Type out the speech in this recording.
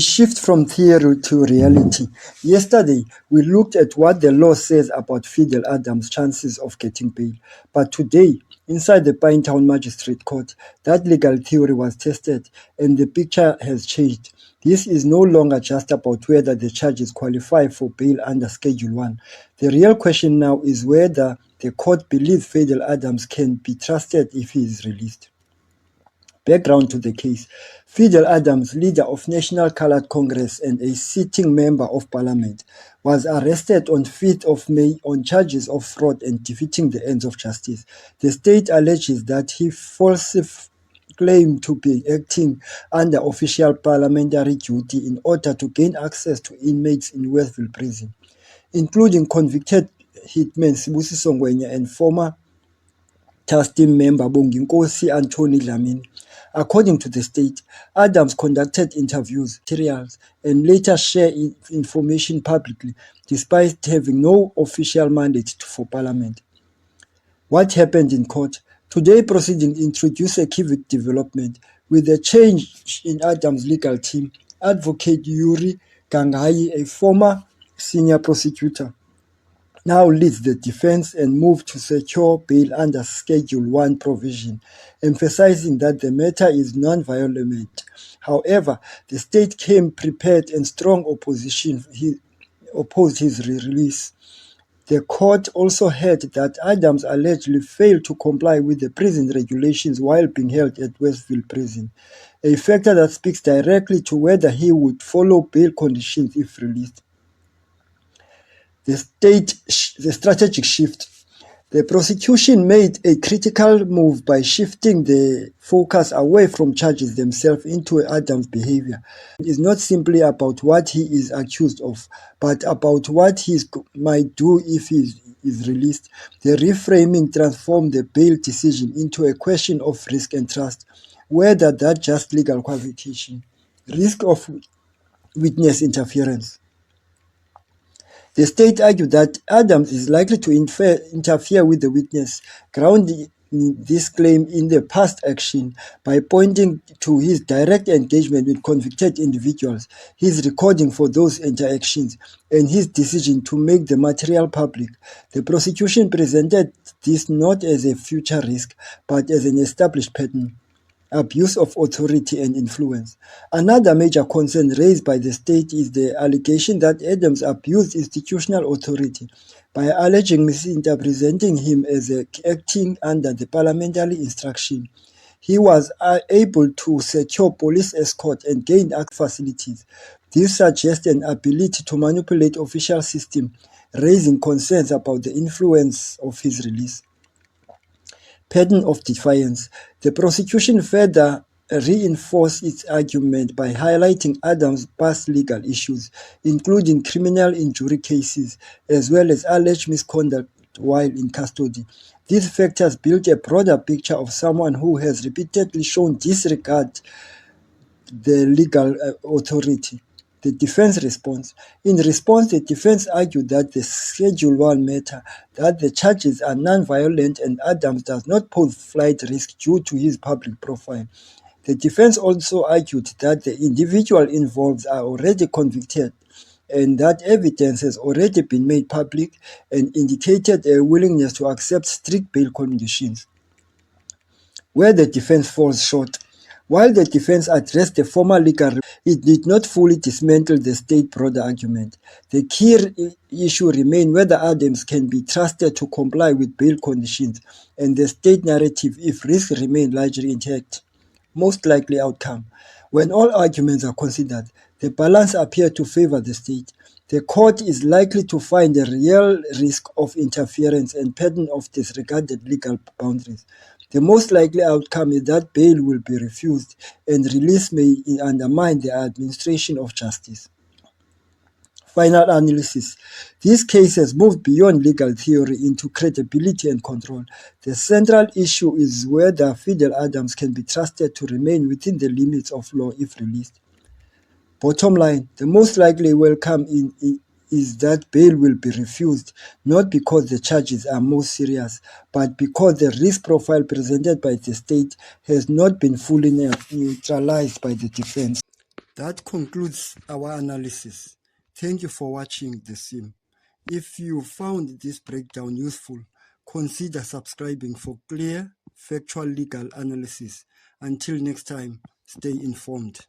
Shift from theory to reality. Yesterday, we looked at what the law says about Fidel Adams' chances of getting bail. But today, inside the Pinetown Magistrate Court, that legal theory was tested and the picture has changed. This is no longer just about whether the charges qualify for bail under Schedule 1. The real question now is whether the court believes Fidel Adams can be trusted if he is released. Background to the case. Fidel Adams, leader of National Colored Congress and a sitting member of parliament, was arrested on 5th of May on charges of fraud and defeating the ends of justice. The state alleges that he falsely claimed to be acting under official parliamentary duty in order to gain access to inmates in Westville Prison, including convicted hitman Sibusiso Ngwenya and former TAS team member Bonginkosi Anthony Dlamini. According to the state, Adams conducted interviews, materials, and later shared information publicly, despite having no official mandate for parliament. What happened in court? Today proceedings introduce a key development. With a change in Adams' legal team, Advocate Yuri Gangai, a former senior prosecutor, now leads the defense and moved to secure bail under Schedule 1 provision, emphasizing that the matter is non-violent. However, the state came prepared and strong opposition opposed his release. The court also heard that Adams allegedly failed to comply with the prison regulations while being held at Westville Prison, a factor that speaks directly to whether he would follow bail conditions if released. The strategic shift. The prosecution made a critical move by shifting the focus away from charges themselves into Adams' behavior. It is not simply about what he is accused of, but about what he might do if he is released. The reframing transformed the bail decision into a question of risk and trust, whether that just legal qualification, risk of witness interference. The state argued that Adams is likely to interfere with the witness, grounding this claim in the past action by pointing to his direct engagement with convicted individuals, his recording for those interactions, and his decision to make the material public. The prosecution presented this not as a future risk, but as an established pattern. Abuse of authority and influence. Another major concern raised by the state is the allegation that Adams abused institutional authority by alleging misrepresenting him as acting under the parliamentary instruction. He was able to secure police escort and gain access facilities. This suggests an ability to manipulate official system, raising concerns about the influence of his release. Pattern of defiance. The prosecution further reinforced its argument by highlighting Adams' past legal issues, including criminal injury cases, as well as alleged misconduct while in custody. These factors built a broader picture of someone who has repeatedly shown disregard the legal authority. The defense response. In response, the defense argued that the Schedule 1 matter, that the charges are non-violent and Adams does not pose flight risk due to his public profile. The defense also argued that the individual involved are already convicted and that evidence has already been made public and indicated a willingness to accept strict bail conditions. Where the defense falls short. While the defense addressed the former legal, it did not fully dismantle the state broader argument. The key issue remained whether Adams can be trusted to comply with bail conditions, and the state narrative if risks remain largely intact. Most likely outcome. When all arguments are considered, the balance appears to favor the state. The court is likely to find a real risk of interference and pattern of disregarded legal boundaries. The most likely outcome is that bail will be refused and release may undermine the administration of justice. Final analysis. This case has moved beyond legal theory into credibility and control. The central issue is whether Fidel Adams can be trusted to remain within the limits of law if released. Bottom line, the most likely outcome is that bail will be refused, not because the charges are more serious, but because the risk profile presented by the state has not been fully neutralized by the defense. That concludes our analysis. Thank you for watching The Sim. If you found this breakdown useful, consider subscribing for clear, factual legal analysis. Until next time, stay informed.